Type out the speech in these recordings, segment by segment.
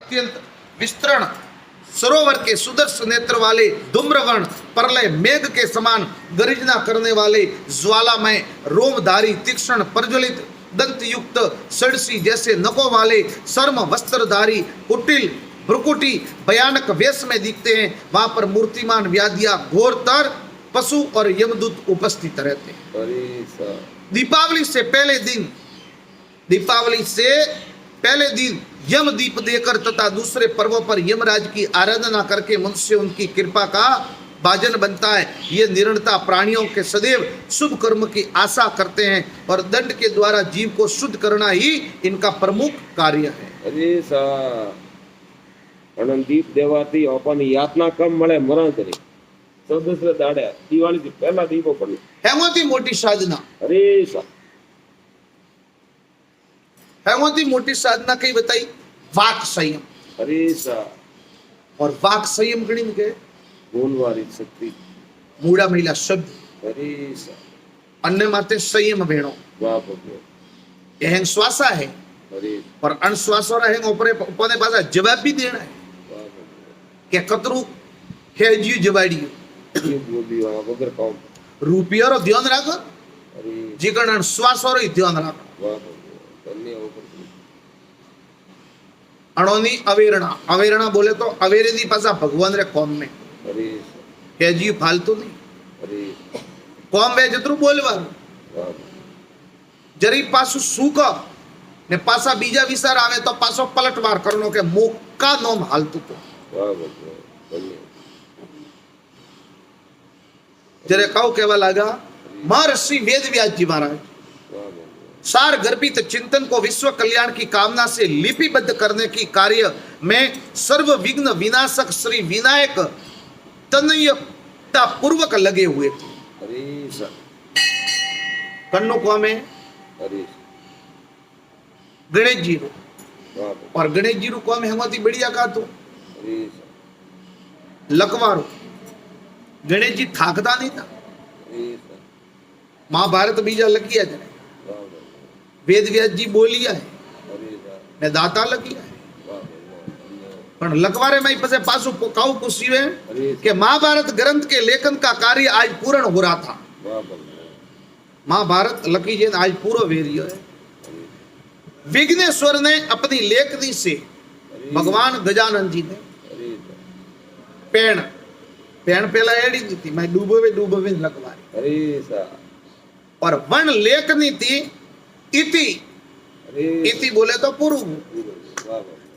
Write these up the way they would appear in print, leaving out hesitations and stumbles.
अत्यंत विस्तृण सरोवर के सुदर्शन नेत्र वाले धूम्रवर्ण प्रलय मेघ के समान गरिजना करने वाले ज्वालामय रोमधारी तीक्ष्ण प्रज्वलित दंत युक्त षडसी जैसे नखों वाले सर्म वस्त्रधारी कुटिल भ्रुकुटी भयानक वेश में दिखते हैं। वहां पर मूर्तिमान व्याधिया घोरतर पशु और यमदूत उपस्थित रहते हैं। दीपावली से पहले दिन यम दीप देकर तथा दूसरे पर्वों पर यमराज की आराधना करके मनुष्य उनकी कृपा का भाजन बनता है। ये निरंतर प्राणियों के सदैव शुभ कर्म की आशा करते हैं और दंड के द्वारा जीव को शुद्ध करना ही इनका प्रमुख कार्य है। अरे सा दीप देवाती अपन यातना कम मळे मरण करे 14 दाड़े दिवाળી થી પહેલા દીવો પડે हेमोती मोटी साधना। अरे सा हेमोती मोटी साधना कई बताई वाक संयम। अरे सा और वाक संयम गणी के बोलवारी शक्ति मूड़ा महिला शब्द। अरे सा अन्य माते संयम भेणो वाह भगवान यह श्वासा है अरे और अनश्वास और है ऊपर ऊपर पासा जवाब भी देना है के कतरू है जी जवाड़ियो ये बोली वहां वगर काम रुपया रो ध्यान राखो अरे जीकण अनश्वास और ध्यान राखो वाह भगवान धन्य ऊपर अणोनी अवेरणा बोले तो अवेरे दी पासा भगवान रे कौम में अरे है जी फालतू नहीं अरे कौम वे जतरू बोलवा वाह जरी पासु सूक ने पासा बीजा विचार आवे तो पासो पलटवार करनो के मोका नोम हालतू तो वाह भगवान धन्य जरे कहो केवा लगा महर्षि वेद व्यास जी महाराज सार गर्भित चिंतन को विश्व कल्याण की कामना से लिपिबद्ध करने की कार्य में सर्व विघ्न विनाशक श्री विनायक तनयता पूर्वक लगे हुए थे। अरे सा कन्नो को में अरे गणेश जी रो वाह और गणेश जी रो को में हमती बढ़िया का तो अरे लकवारो गणेश जी थाकता नहीं था। अरे महाभारत बीजा लगिया जने वाह वेद व्यास जी बोलिया है अरे ने दाता लगिया है वाह पण लकवारे में पसे पासु काऊ पूछिए अरे कि महाभारत ग्रंथ के लेखन का कार्य आज पूर्ण हो रहा था। वाह महाभारत लकी जी आज पूरा वेरियो है। विघ्नेश्वर ने अपनी लेखनी से भगवान गजानन जी ने पेण पहला एड़ी दी थी मैं डूबोवे लकवारी अरे सा और वन लेखनी थी इति इति बोले तो पूर्व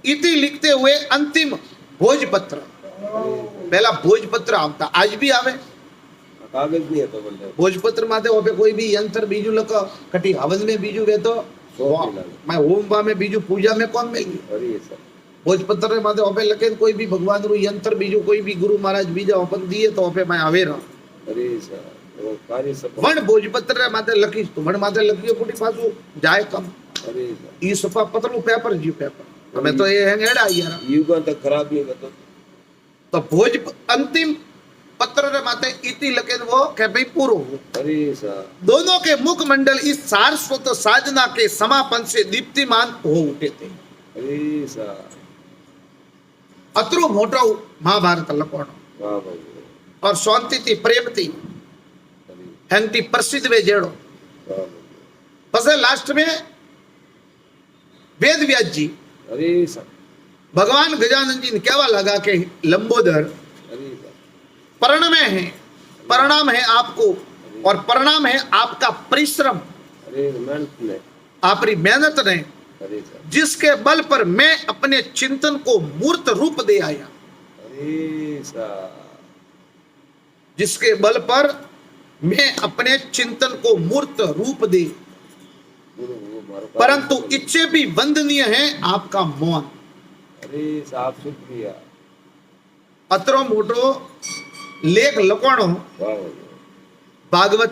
इति लिखते हुए अंतिम भोजपत्र पहला भोजपत्र आवता आज भी आवे कागज नहीं है तो बोलते भोजपत्र माथे ओपे कोई भी यंत्र बीजू लको कटी हवन में बीजू वे तो मैं होम बा में बीजू पूजा में कौन मिली अरे सा भोजपत्र माथे ओपे लखे कोई भी भगवान रू यंत्र बीजू कोई भी गुरु महाराज बीजा ओपन दिए तो ओपे मैं आवे रहा। अरे सा वो कार्य सब वन भोजपत्र माथे लखी तो वन माथे लखियो पुटी पासु जाए कम अरे ई सफा पतलू पेपर जी पेपर हमें तो ये है एड़ा यार युग तक खराब नहीं करता तो भोज अंतिम पत्र रे माथे इति लखे वो के भाई पूरो हो। अरे सा दोनों के मुख मंडल इस सारस्वत साधना के समापन से दीप्तिमान हो उठे थे। अरे सा अतरो मोटो महाभारत लखवानो वाह भगवान और शांति थी प्रेम थी हंती प्रसिद्ध वे जेड़ो वाह पसे लास्ट में वेद व्यास जी अरे सा भगवान गजानन जी ने कहवा लगा के लंबोदर अरे सा परिणाम है आपको और परिणाम है आपका परिश्रम अरे मेहनत ने आपकी मेहनत ने अरे सा जिसके बल पर मैं अपने चिंतन को मूर्त रूप दे आया अरे सा जिसके बल पर मैं अपने चिंतन को मूर्त रूप दे परंतु इससे भी वंदनीय है आपका मौन। अरे साफ शुक्रिया अतरो मोटो लेख लखवाणो वाह भागवत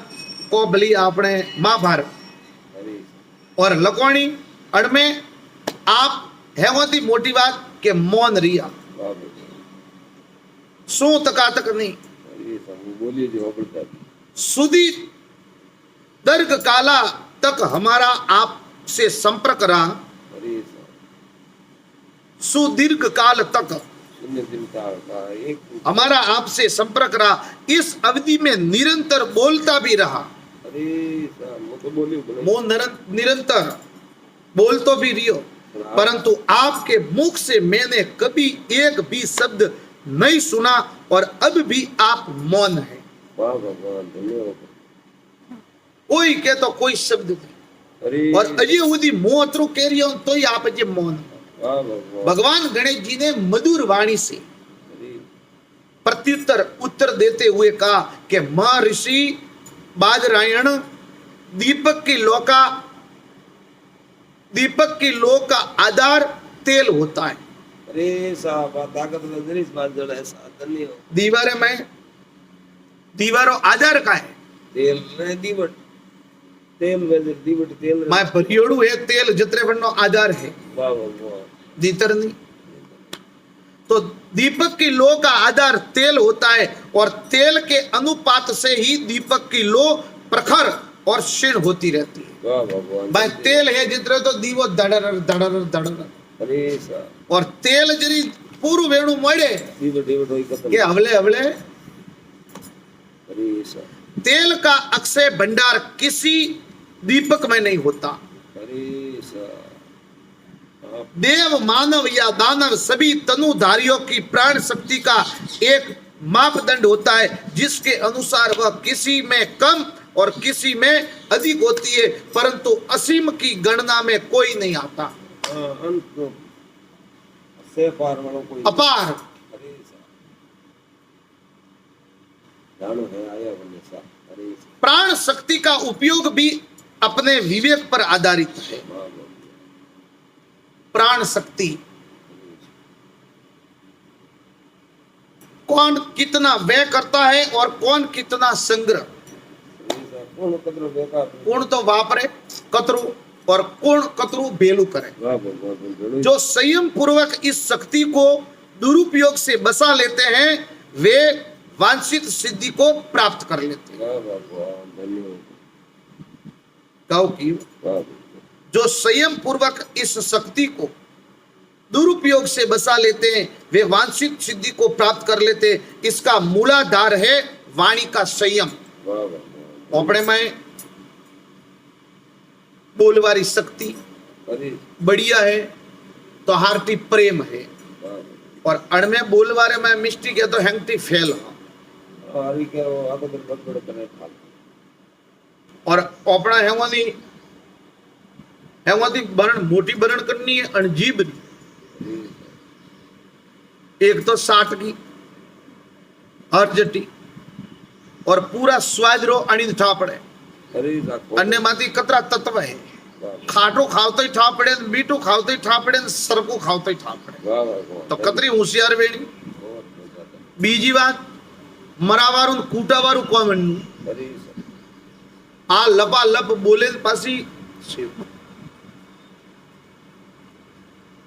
को भली आपने महाभारत अरे और लखवाणी अड़मे आप है होती मोटी बात के मौन रिया वाह सो तका तक नहीं अरे सब बोलिए जो बोलता सुधी दीर्घ काला तक हमारा आपसे संपर्क रहा अरे सुदीर्घ काल तक शून्य दिन का एक हमारा आपसे संपर्क रहा, इस अवधि में निरंतर बोलता भी रहा। अरे साहब मैं तो बोली बोले वो निरंतर बोल तो भी रही हो, परंतु आपके मुख से मैंने कभी एक भी शब्द नहीं सुना और अब भी आप मौन है। वाह भगवान धन्यवाद। कोई के तो कोई शब्द नहीं, अरे और अजय उदी मोहतरू कह रही हो तो ही आप अजय मौन हो। वाह भगवान। भगवान गणेश जी ने मधुर वाणी से अरे प्रत्युत्तर उत्तर देते हुए कहा कि महर्षि बादरायण, दीपक की लो का आधार तेल होता है। अरे साहब ताकत तो जरी इस बात जड़ा ऐसा धन्यवाद। दीवारों आधार का है, तेल ने दीवट तेल वेदर दीवट तेल मैं परियोड़ू है तेल जतरे बननो आधार है, वाह भगवान। दीतर नहीं। तो दीपक की लो का आधार तेल होता है और तेल के अनुपात से ही दीपक की लो प्रखर और क्षीण होती रहती है। वाह भगवान। भाई तेल है जितने तो दीवो दड़र दड़र दड़र, अरे साहब और तेल जरी पूरु वेणु मळे दीवट दीवट होई खत्म। के हवले हवले अरे साहब तेल का अक्षय भंडार किसी दीपक में नहीं होता। अरे साहब देव मानव या दानव सभी तनुधारियों की प्राण शक्ति का एक मापदंड होता है, जिसके अनुसार वह किसी में कम और किसी में अधिक होती है, परंतु असीम की गणना में कोई नहीं आता। अंत से पार वालों कोई अपार अरे साहब जानो है आया बने साहब। अरे साहब प्राण शक्ति का उपयोग भी अपने विवेक पर आधारित है। वाह भगवान। प्राण शक्ति कौन कितना व्यय करता है और कौन कितना संग्रह, अरे साहब कौन कदर बेकार। कौन तो वापरे कतरू और कौन कतरू बेलू करे। वाह भगवान। जो संयम पूर्वक इस शक्ति को दुरुपयोग से बसा लेते हैं वे वांछित सिद्धि को प्राप्त कर लेते हैं। वाह भगवान धन्यवाद। कहो कि वाह भगवान। जो संयम पूर्वक इस शक्ति को दुरुपयोग से बसा लेते हैं वे वांछित सिद्धि को प्राप्त कर लेते हैं। इसका मूलाधार है वाणी का संयम। वाह भगवान। अपने में बोलवारी शक्ति अरे बढ़िया है तो हारती प्रेम है, वाह भगवान। और अणमे बोलवारे में मिस्टेक है तो हैंगती फेल हो। अरे क्या वो आगे तो बहुत बड़े तरह था। और अपना हेवती बरण मोटी बरण करनी है अणजीब नहीं। एक तो साठ की अर्जटी और पूरा स्वाद रो अणिन ठा पड़े। अरे साहब अन्य माती कतरा तत्व है, खाटो खावतो ही ठा पड़े, मीठो खावतो ही ठा पड़े, सरको खावतो ही ठा पड़े। वाह भगवान। तो कतरी होशियार वेणी। बहुत ज्यादा। बीजी बात मरावारू कूटावारू कोण अरे साहब आ लपा लप बोले पासी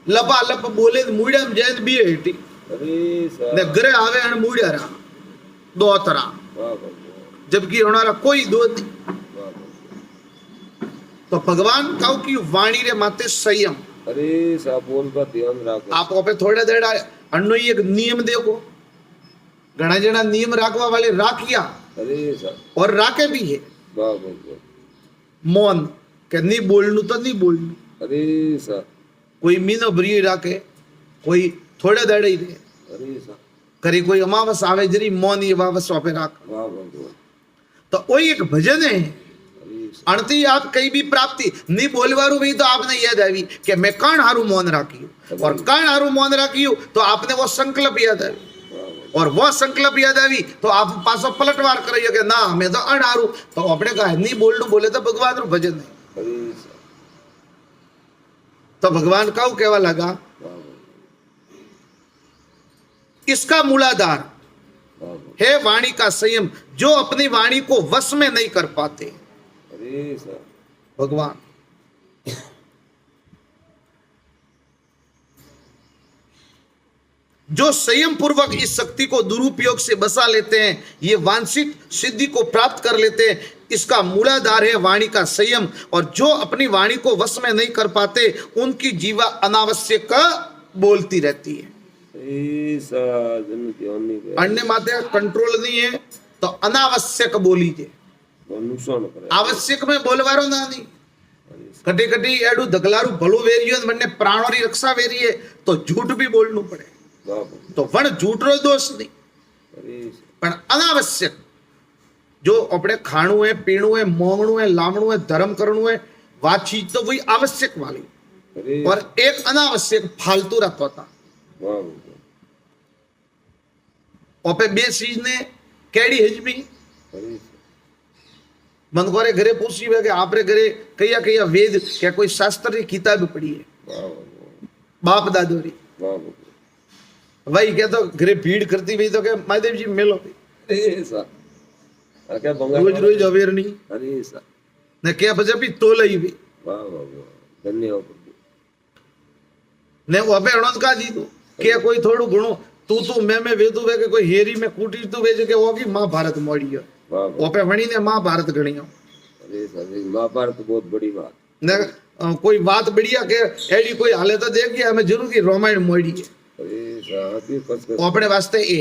लपा लप बोले मुड़म जैन बी हेटी अरे ने साहब घरे आवे अण मुड़्या रहा दो तरह, वाह भगवान। जबकि हमारा कोई दो नहीं। वाह भगवान। तो भगवान कहू की वाणी रे माते संयम। अरे साहब बोल का ध्यान रखो। आप पे थोड़े देर अण्णो एक नियम देखो, घना जना नियम राखवा वाले राखिया अरे साहब और राखे भी है। वाह भगवान। मौन के नहीं बोलनू तो नहीं बोलनू, अरे साहब कोई मीनो भरी राखे, कोई थोड़े देर ही दे अरे साहब करी, कोई अमावस आवे जरी मौन ये अमावस वापे राख। वाह भगवान। तो वही एक भजन है। अरे साहब अणती आप कई भी प्राप्ति नहीं बोलवारू भी तो आपने याद आई कि मैं कण हारू मौन राखी, और कण हारू मौन राखी तो आपने वो संकल्प याद आई, वाह भगवान। और वो संकल्प याद आई तो आप पासो पलटवार करिए कि ना मैं तो अण हारू, तो अपने कहा नहीं बोलू बोले तो भगवान रू भजन है। अरे साहब तो भगवान का कहवा लगा वाह भगवान। इसका मूलाधार वाह भगवान। है वाणी का संयम, जो अपनी वाणी को वश में नहीं कर पाते। अरे साहब भगवान जो संयम पूर्वक इस शक्ति को दुरुपयोग से बसा लेते हैं ये वांछित सिद्धि को प्राप्त कर लेते हैं। इसका मूलाधार है वाणी का संयम, और जो अपनी वाणी को वश में नहीं कर पाते उनकी जीवा अनावश्यक बोलती रहती है। ऐसा जन ध्यान नहीं गया अन्य माते कंट्रोल नहीं है तो अनावश्यक बोली છે। तो नुकसान करे आवश्यक में बोलवारो ना नहीं। कटी कटी एडू दगलारू भलो वेरियो ने बन्ने प्राणों री रक्षा वेरीए तो झूठ भी बोलनु पड़े बाप तो वण झूठरो दोष नहीं अरे पण अनावश्यक जो अपने खाणु है पीणु है मोंगणु है लामणु है धर्म करणु है वातचीत तो वही आवश्यक वाली अरे और एक अनावश्यक फालतू रखता था। वाह ओपे बे चीज ने केड़ी हजमी अरे मन करे घरे पूछी वे कि आपरे घरे कया कया वेद क्या कोई शास्त्र की किताब पढ़ी है वाह बाप दादोरी वाह वही क्या तो घरे भीड़ करती हुई तो के महादेव जी मिलो ऐसा क्या बंगाल रोज रोज अवेर नहीं अरे ऐसा ने क्या बजे भी तो लई भी वाह वाह वाह धन्यवाद प्रभु ने वो अबे अणोद का दी तो क्या कोई थोड़ू घणो तू मैं वेदू वे के कोई हेरी में कूटी तू वे के वो की महाभारत मोड़ी है वाह वो पे वणी ने महाभारत गणियो अरे सर महाभारत बहुत बड़ी बात ने कोई बात बढ़िया के एडी कोई हाले तो देख गया हमें जरूर की रामायण मोड़ी है अरे साथी कस वो अपने वास्ते ए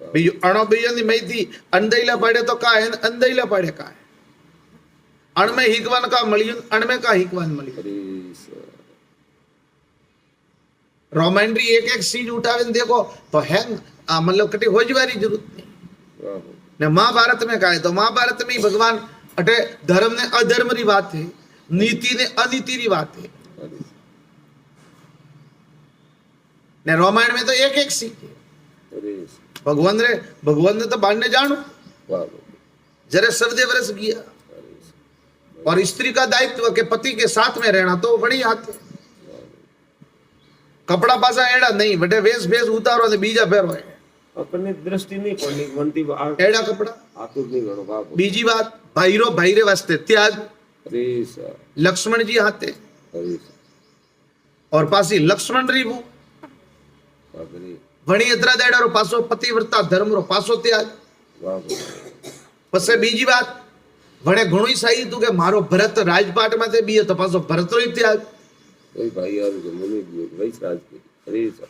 बीजू अणो बीजो नी मई अंदैला पड़े तो का है अंदैला पड़े का है अण में हिकवान का मलियन अण में का हिकवान मलियन अरे सर रामायण री एक एक सीज उठावे ने देखो तो है मतलब कटी होजवारी जरूरत नहीं वाह ने महाभारत में का है तो महाभारत में ही भगवान अटे धर्म ने अधर्म री बात है नीति ने अनीति री बात है अरे ने रामायण में तो एक एक सीख है अरे भगवान ने तो बांधने जानू वाह जरे सर्दे वर्ष गया और स्त्री का दायित्व के पति के साथ में रहना तो बड़ी आते कपड़ा पासा एड़ा नहीं बटे वेश वेश उतारो ने बीजा फेरो है अपनी दृष्टि नहीं पड़नी बनती एड़ा कपड़ा आतुर नहीं गणो बाप बीजी बात भाईरो भाईरे वास्ते त्याग अरे सर लक्ष्मण जी हाथे अरे सर और पासी लक्ष्मण री वो बाप रे वणी अदरा देड़ा रो पासो पतिव्रता धर्म रो पासो त्याग वाह पसे बीजी बात वणे घणो सही तू के मारो भरत राजपाट में थे बीए तो पासो भरत रो त्याग कोई भाई यार जो मुनि वही राज की अरे सर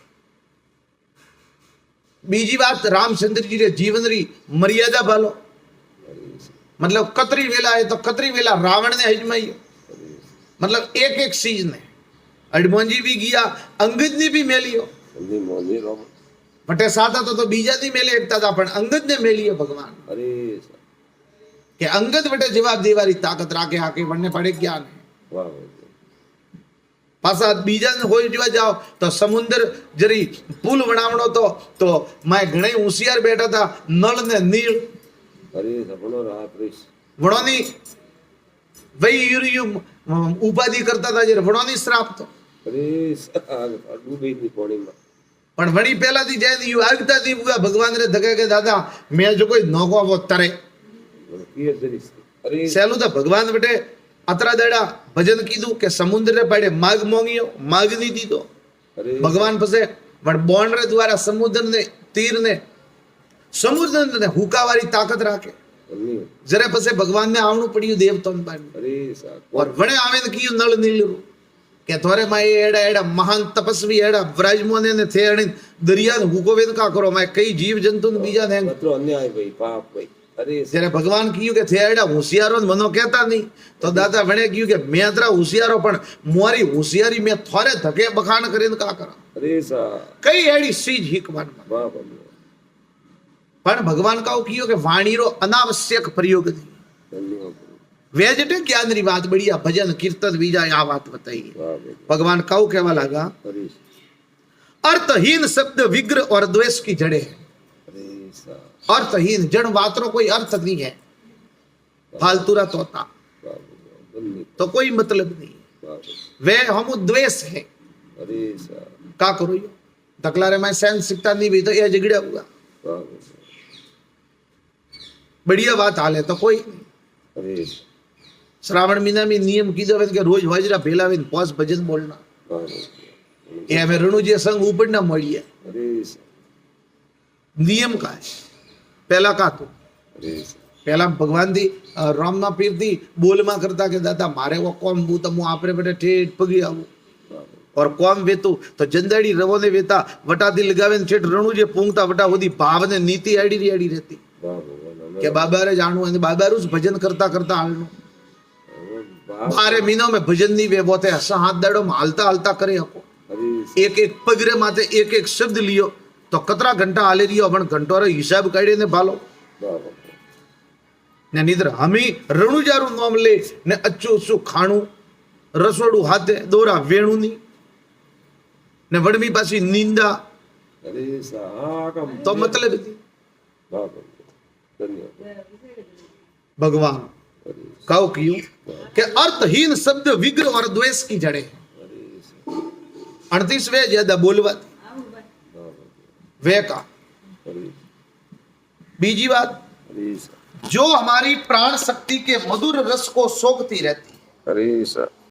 बीजी बात रामचंद्र जी रे जीवन री मर्यादा भालो अरे सर मतलब कतरी वेला है तो कतरी वेला रावण ने हजमाई अरे मतलब एक एक चीज ने हनुमान जी भी गया अंगद ने भी मेलियो नहीं मोनी रोम बटे साथा तो बीजा दी मेले एकता था पण अंगद ने मेलियो भगवान अरे सर के अंगद बटे जवाब देवारी ताकत राखे आके बनने पड़े ज्ञान है वाह पासा बीजा ने होई जवा जाओ तो समुद्र जरी पुल बनावणो तो मैं घणे होशियार बैठा था नल ने नील अरे सपनो रात रिस वणोनी वही यूरियु उपाधि करता था जरे वणोनी श्राप तो अरे सर डूबी नहीं पानी में पण वणी पहला थी जय यू આગતા थी बुआ भगवान रे धके के दादा मैं जो कोई नोको वो तरे किए जरिस अरे सेलू तो भगवान बटे अतरा देड़ा भजन कीधु के समुद्र रे पड़े माग मोंगियो माग नहीं दी तो अरे भगवान पसे पण बोन रे द्वारा समुद्र ने तीर ने समुद्र ने हुकावारी ताकत राखे नहीं जरे पसे भगवान ने आवणु पड़ियो देवता ने पानी अरे सर और वणे आवे ने कियो नल नील रू के थोरे माए एड़ा एड़ा महान तपस्वी एड़ा व्रजमोने ने थे अणी दरिया ने हुको वेद का करो मैं कई जीव जंतु ने बीजा ने कतरो अन्याय भाई पाप भाई अरे जरे भगवान कियो के थे एड़ा होशियारो ने मनो कहता नहीं तो दादा वणे कियो के मैं अतरा होशियारो पण मोरी होशियारी में थोरे धके बखान करीन का करा अरे सर कई एड़ी चीज हिकवान वाह पण भगवान का कियो के वाणी रो अनावश्यक प्रयोग नहीं धन्यवाद वेजटे ज्ञान री बात बढ़िया भजन कीर्तन बीजा आ बात बताई वाह भगवान काउ कहवा लगा अरे अर्थहीन शब्द विग्रह और द्वेष की जड़े है अरे सर अर्थहीन जड़ बातरो कोई अर्थ नहीं है फालतूरा तोता तो कोई मतलब नहीं वे हम द्वेष है अरे सर का करो यो तकलारे में सेंस सीखता नहीं भी तो ये झगड़ा हुआ बढ़िया बात हाले तो कोई नहीं अरे श्रावण महीना में नियम कीधो के रोज वाजरा भेलावे पांच भजन बोलना ये हमें रणुजी संग ऊपर ना मળી अरे नियम का है पहला का तो अरे पहला भगवान दी राम ना पीर दी बोल मा करता के दादा मारे वो कौन बू तो मु आपरे बेटे ठेठ पगी आऊ और कोम वेतु तो जंदाड़ी रवो ने वेता वटादी लगावे ने छेट रणु जे पूंगता वटा होदी भाव ने नीति आड़ी रहती વાહ ભગવાન કે બાબારે જાણવું અને બાબારું જ ભજન કરતા કરતા હાલનું બારે મહિનો में भजन नहीं वे बोते ऐसा हाथ दाड़ो में हालता हालता करे हको एक एक पगरे माते एक एक शब्द लियो तो कतरा घंटा हाले रियो अपन घंटो रो हिसाब काढे ने भालो ने निद्र हमी रणुजारू नाम ले ने अच्छू सु खाणू रसोड़ू हाथे दोरा वेणु नी ने वडमी पासी निंदा અરે સા આ કામ तो मतलब थी વાહ ભગવાન ધન્યવાદ भगवान कहो क्यों कि अर्थहीन शब्द विग्रह और द्वेष की जड़े 38 वे ज्यादा बोलवा वे का बीजी बात અરે સા जो हमारी प्राण शक्ति के मधुर रस को सोखती रहती અરે સા